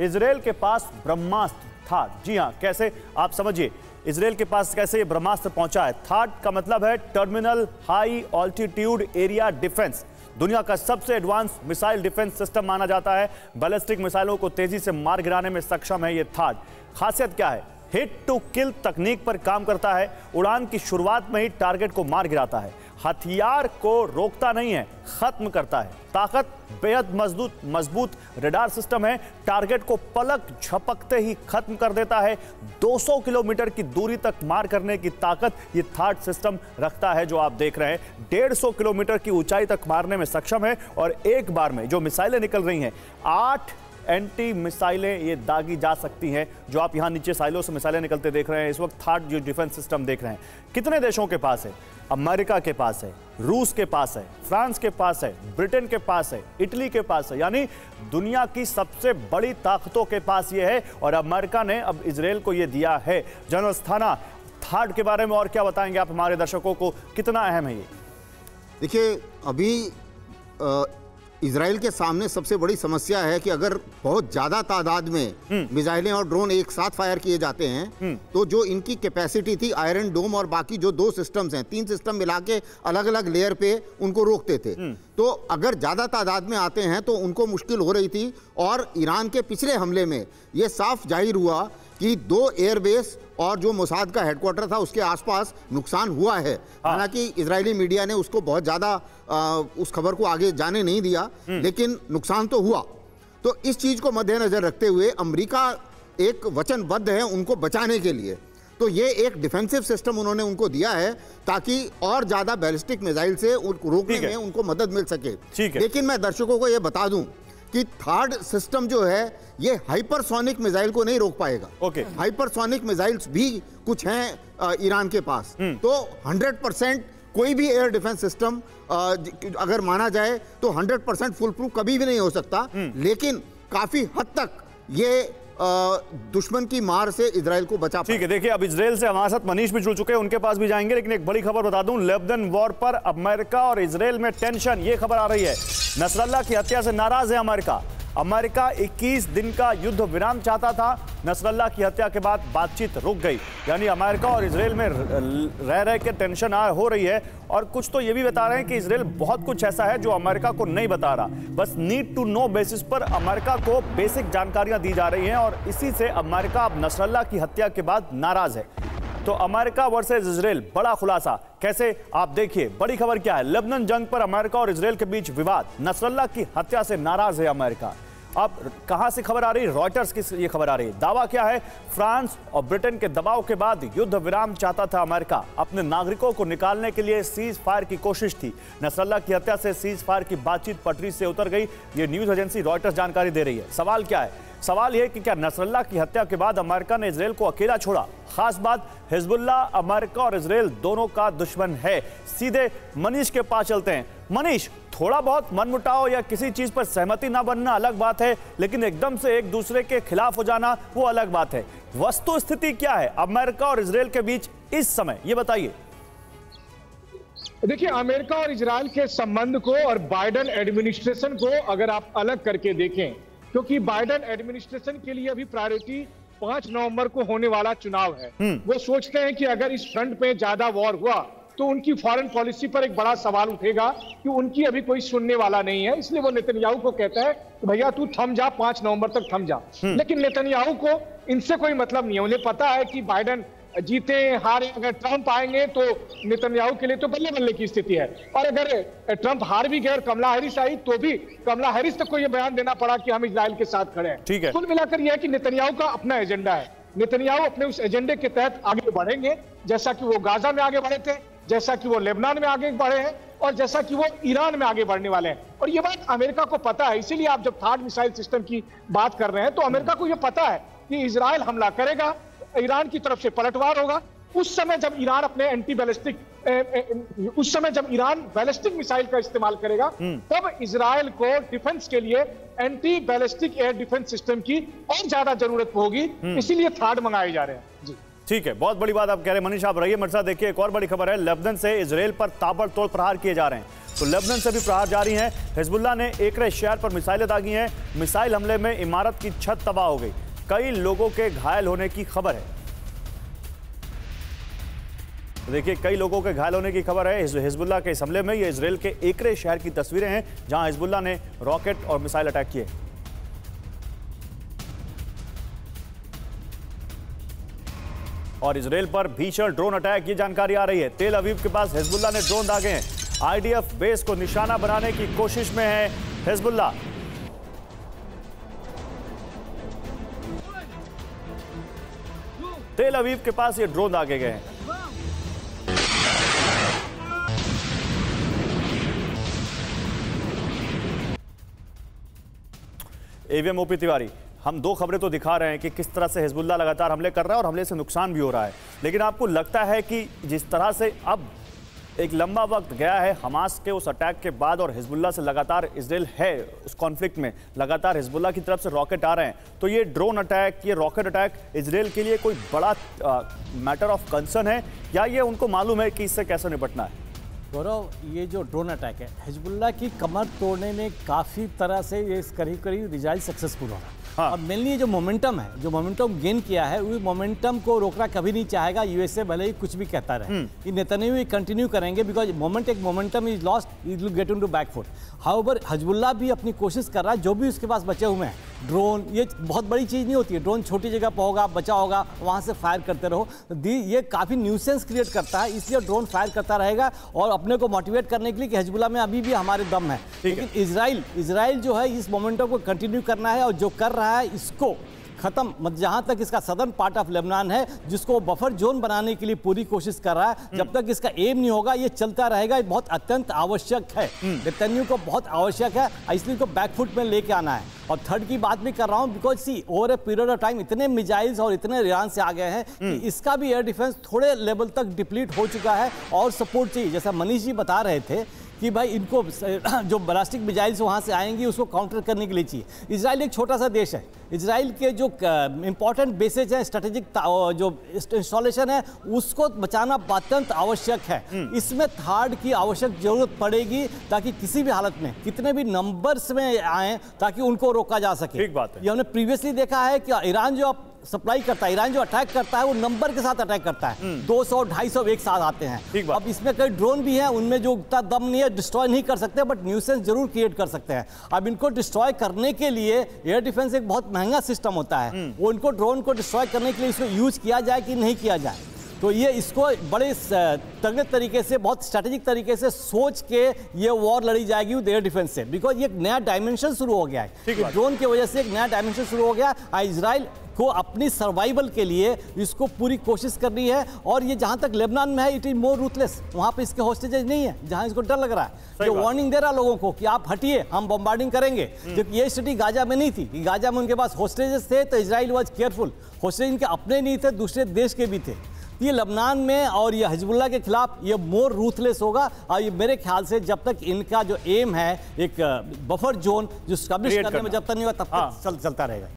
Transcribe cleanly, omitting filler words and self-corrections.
Israel के पास ब्रह्मास्त्र थाड। जी हां, कैसे आप समझिए, इजराइल के पास कैसे ये ब्रह्मास्त्र पहुंचा है। थाड का मतलब है terminal high altitude area defence. दुनिया का सबसे एडवांस मिसाइल डिफेंस सिस्टम माना जाता है। बैलिस्टिक मिसाइलों को तेजी से मार गिराने में सक्षम है ये थाड। खासियत क्या है? हिट टू किल तकनीक पर काम करता है। उड़ान की शुरुआत में ही टारगेट को मार गिराता है। हथियार को रोकता नहीं है, खत्म करता है। ताकत बेहद मजबूत रडार सिस्टम है। टारगेट को पलक झपकते ही खत्म कर देता है। 200 किलोमीटर की दूरी तक मार करने की ताकत ये थाड सिस्टम रखता है, जो आप देख रहे हैं। 150 किलोमीटर की ऊंचाई तक मारने में सक्षम है। और एक बार में जो मिसाइलें निकल रही हैं, 8 एंटी मिसाइलें ये दागी जा सकती हैं। जो आप यहां नीचे साइलों से मिसाइलें निकलते देख रहे हैं, इस वक्त थाड जो डिफेंस सिस्टम देख रहे हैं, कितने देशों के पास है? अमेरिका के पास है, रूस के पास है, फ्रांस के पास है, ब्रिटेन के पास है, इटली के पास है। यानी दुनिया की सबसे बड़ी ताकतों के पास ये है। और अमेरिका ने अब इजराइल को ये दिया है। जनरल अस्थाना, थाड के बारे में और क्या बताएंगे आप हमारे दर्शकों को, कितना अहम है ये? देखिए, अभी इजराइल के सामने सबसे बड़ी समस्या है कि अगर बहुत ज्यादा तादाद में मिसाइलें और ड्रोन एक साथ फायर किए जाते हैं तो जो इनकी कैपेसिटी थी आयरन डोम और बाकी जो 2 सिस्टम्स हैं, 3 सिस्टम मिला के अलग अलग लेयर पे उनको रोकते थे। तो अगर ज्यादा तादाद में आते हैं तो उनको मुश्किल हो रही थी। और ईरान के पिछले हमले में यह साफ जाहिर हुआ कि 2 एयरबेस और जो मोसाद का हेडक्वार्टर था उसके आसपास नुकसान हुआ है। हालांकि इजरायली मीडिया ने उसको बहुत ज़्यादा उस खबर को आगे जाने नहीं दिया, लेकिन नुकसान तो हुआ। तो इस चीज़ को मद्देनजर रखते हुए अमेरिका एक वचनबद्ध है उनको बचाने के लिए। तो ये एक डिफेंसिव सिस्टम उन्होंने उनको दिया है ताकि और ज़्यादा बैलिस्टिक मिसाइल से रोकने में उनको मदद मिल सके। लेकिन मैं दर्शकों को ये बता दूं कि थाड सिस्टम जो है ये हाइपरसोनिक मिसाइल को नहीं रोक पाएगा। हाइपरसोनिक मिसाइल्स भी कुछ हैं ईरान के पास। तो 100% कोई भी एयर डिफेंस सिस्टम अगर माना जाए तो 100% फुल प्रूफ कभी भी नहीं हो सकता, लेकिन काफी हद तक ये दुश्मन की मार से इजराइल को बचा। ठीक है, देखिए अब इजराइल से हमारे साथ मनीष भी जुड़ चुके हैं, उनके पास भी जाएंगे। लेकिन एक बड़ी खबर बता दूं, लेबनान वॉर पर अमेरिका और इजराइल में टेंशन। ये खबर आ रही है, नसरल्ला की हत्या से नाराज है अमेरिका। अमेरिका 21 दिन का युद्ध विराम चाहता था। नसरल्ला की हत्या के बाद बातचीत रुक गई। यानी अमेरिका और इजराइल में रह के टेंशन हो रही है। और कुछ तो ये भी बता रहे हैं कि इजराइल बहुत कुछ ऐसा है जो अमेरिका को नहीं बता रहा। बस नीड टू नो बेसिस पर अमेरिका को बेसिक जानकारियां दी जा रही हैं। और इसी से अमेरिका अब नसरल्ला की हत्या के बाद नाराज है। तो अमेरिका वर्सेस इजराइल, बड़ा खुलासा कैसे, आप देखिए। बड़ी खबर क्या है, लेबनान जंग पर अमेरिका और इजराइल के बीच विवाद। नसरल्ला की हत्या से नाराज है अमेरिका। अब कहां से खबर आ रही है? रॉयटर्स की ये खबर आ रही है। दावा क्या है? फ्रांस और ब्रिटेन के दबाव के बाद युद्ध विराम चाहता था अमेरिका। अपने नागरिकों को निकालने के लिए सीज फायर की कोशिश थी। नसरल्ला की हत्या से सीज फायर की बातचीत पटरी से उतर गई। ये न्यूज एजेंसी रॉयटर्स जानकारी दे रही है। सवाल क्या है? सवाल यह कि क्या नसरल्ला की हत्या के बाद अमेरिका ने इजराइल को अकेला छोड़ा? खास बात, हिजबुल्लाह अमेरिका और इजराइल दोनों का दुश्मन है। सीधे मनीष के पास चलते हैं। मनीष, थोड़ा बहुत मनमुटाव या किसी चीज पर सहमति ना बनना अलग बात है, लेकिन एकदम से एक दूसरे के खिलाफ हो जाना वो अलग बात है। वस्तु स्थिति क्या है अमेरिका और इजराइल के बीच इस समय, ये बताइए। देखिए, अमेरिका और इजराइल के संबंध को और बाइडेन एडमिनिस्ट्रेशन को अगर आप अलग करके देखें, क्योंकि बाइडेन एडमिनिस्ट्रेशन के लिए अभी प्रायोरिटी 5 नवंबर को होने वाला चुनाव है। वो सोचते हैं कि अगर इस फ्रंट पे ज्यादा वॉर हुआ तो उनकी फॉरेन पॉलिसी पर एक बड़ा सवाल उठेगा कि उनकी अभी कोई सुनने वाला नहीं है। इसलिए वो नेतन्याहू को कहता है कि भैया तू थम जा, 5 नवंबर तक थम जा। लेकिन नेतन्याहू को इनसे कोई मतलब नहीं है। उन्हें पता है कि बाइडेन जीते हारे, अगर ट्रंप आएंगे तो नेतन्याहू के लिए तो बल्ले बल्ले की स्थिति है। और अगर ट्रंप हार भी गए और कमला हैरिस आई तो भी कमला हैरिस तक को यह बयान देना पड़ा कि हम इजराइल के साथ खड़े हैं। कुल मिलाकर यह है कि नेतन्याहू का अपना एजेंडा है। नेतन्याहू अपने उस एजेंडे के तहत आगे बढ़ेंगे, जैसा कि वो गाजा में आगे बढ़े थे, जैसा कि वो लेबनान में आगे बढ़े हैं और जैसा कि वो ईरान में आगे बढ़ने वाले हैं। और ये बात अमेरिका को पता है। इसीलिए आप जब थाड मिसाइल सिस्टम की बात कर रहे हैं तो अमेरिका को यह पता है कि इजराइल हमला करेगा, ईरान की तरफ से पलटवार होगा। उस समय जब ईरान अपने बैलिस्टिक मिसाइल का इस्तेमाल करेगा, तब इजराइल को डिफेंस के लिए anti ballistic air defence system की और ज्यादा जरूरत होगी। इसीलिए थाड मंगाए जा रहे हैं। जी ठीक है, बहुत बड़ी बात आप कह रहे हैं मनीष। आप रहिए मेरे साथ। देखिए एक और बड़ी खबर है, लेबनान से इजराइल पर ताबड़तोड़ प्रहार किए जा रहे हैं। तो लेबनान से भी प्रहार जारी हैं। हिजबुल्लाह ने एकरे शहर पर मिसाइलें दागी हैं। मिसाइल हमले में इमारत की छत तबाह हो गई, कई लोगों के घायल होने की खबर है। देखिए कई लोगों के घायल होने की खबर है हिजबुल्लाह के इस हमले में। ये इजराइल के एकरे शहर की तस्वीरें हैं जहां हिजबुल्लाह ने रॉकेट और मिसाइल अटैक किए। और इजराइल पर भीषण ड्रोन अटैक, ये जानकारी आ रही है। तेल अवीव के पास हिजबुल्लाह ने ड्रोन दागे हैं। आईडीएफ बेस को निशाना बनाने की कोशिश में है हिजबुल्लाह। तेल अवीव के पास ये ड्रोन दागे गए हैं। एवीएम ओपी तिवारी, हम दो खबरें तो दिखा रहे हैं कि किस तरह से हिजबुल्लाह लगातार हमले कर रहा है और हमले से नुकसान भी हो रहा है, लेकिन आपको लगता है कि जिस तरह से अब एक लंबा वक्त गया है हमास के उस अटैक के बाद और हिजबुल्लाह से लगातार इजराइल है उस कॉन्फ्लिक्ट में, लगातार हिजबुल्लाह की तरफ से रॉकेट आ रहे हैं, तो ये ड्रोन अटैक, ये रॉकेट अटैक इजराइल के लिए कोई बड़ा मैटर ऑफ कंसर्न है या ये उनको मालूम है कि इससे कैसे निपटना है? गौरव, ये जो ड्रोन अटैक है हिजबुल्लाह की कमर तोड़ने में काफ़ी तरह से ये करीब करीब इजराइल सक्सेसफुल हो रहा है। हाँ। और मेनली ये जो मोमेंटम है, जो मोमेंटम गेन किया है, उस मोमेंटम को रोकना कभी नहीं चाहेगा यूएसए, भले ही कुछ भी कहता रहे। ये नेतन्याहू कंटिन्यू करेंगे because momentum is lost, it will get into back foot. However Hezbollah भी अपनी कोशिश कर रहा है, जो भी उसके पास बचे हुए हैं ड्रोन, ये बहुत बड़ी चीज़ नहीं होती है। ड्रोन छोटी जगह पर होगा, बचा होगा, वहाँ से फायर करते रहो, ये काफ़ी न्यूसेंस क्रिएट करता है, इसलिए ड्रोन फायर करता रहेगा और अपने को मोटिवेट करने के लिए कि हिजबुल्लाह में अभी भी हमारे दम है। लेकिन इजराइल जो है इस मोमेंटम को कंटिन्यू करना है और जो कर रहा है इसको खत्म, जहां तक इसका सदर्न पार्ट ऑफ लेबनान है जिसको बफर जोन बनाने के लिए पूरी कोशिश कर रहा है, जब तक इसका एम नहीं होगा ये चलता रहेगा। ये बहुत अत्यंत आवश्यक है, नेतन्याहू को बहुत आवश्यक है, इसलिए को बैकफुट में लेके आना है। और थर्ड की बात भी कर रहा हूं because see over a period of time इतने मिसाइल्स और इतने ईरान से आ गए हैं कि इसका भी एयर डिफेंस थोड़े लेवल तक डिप्लीट हो चुका है और सपोर्ट चाहिए। जैसा मनीष जी बता रहे थे कि भाई इनको जो बैलिस्टिक मिसाइल्स वहाँ से आएंगी उसको काउंटर करने के लिए चाहिए। इजराइल एक छोटा सा देश है, इजराइल के जो इंपॉर्टेंट बेसेज हैं, स्ट्रेटेजिक जो इंस्टॉलेशन है उसको बचाना अत्यंत आवश्यक है। इसमें थर्ड की आवश्यक जरूरत पड़ेगी ताकि किसी भी हालत में कितने भी नंबर्स में आए ताकि उनको रोका जा सके। ठीक बात है। ये हमने प्रीवियसली देखा है कि ईरान जो सप्लाई करता है, ईरान जो अटैक करता है वो नंबर के साथ अटैक करता है, 200-250 एक साथ आते हैं। अब इसमें कई ड्रोन भी हैं, उनमें जो उतना दम नहीं है, डिस्ट्रॉय नहीं कर सकते बट न्यूसेंस जरूर क्रिएट कर सकते हैं। अब इनको डिस्ट्रॉय करने के लिए एयर डिफेंस एक बहुत महंगा सिस्टम होता है, वो इनको ड्रोन को डिस्ट्रॉय करने के लिए इसको यूज किया जाए कि नहीं किया जाए, तो ये इसको बड़े तगड़े तरीके से, बहुत स्ट्रैटेजिक तरीके से सोच के ये वॉर लड़ी जाएगी विद एयर डिफेंस से, बिकॉज ये एक नया डायमेंशन शुरू हो गया है। ड्रोन की वजह से एक नया डायमेंशन शुरू हो गया। इजराइल को अपनी सर्वाइवल के लिए इसको पूरी कोशिश करनी है। और ये जहां तक लेबनान में है इट इज मोर रूथलेस, वहां पे इसके हॉस्टेजेस नहीं है जहां इसको डर लग रहा है। ये वार्निंग दे रहा है लोगों को कि आप हटिए, हम बम्बार्डिंग करेंगे, जबकि ये स्थिति गाजा में नहीं थी। गाजा में उनके पास हॉस्टेजेस थे तो इजराइल वाज केयरफुल। हॉस्टेज इनके अपने नहीं थे, दूसरे देश के भी थे। ये लेबनान में और ये हिजबुल्लाह के खिलाफ ये मोर रूथलेस होगा। और ये मेरे ख्याल से जब तक इनका जो एम है एक बफर जोन जो स्टैब्लिश करने में जब तक नहीं होगा तब तक चलता रहेगा।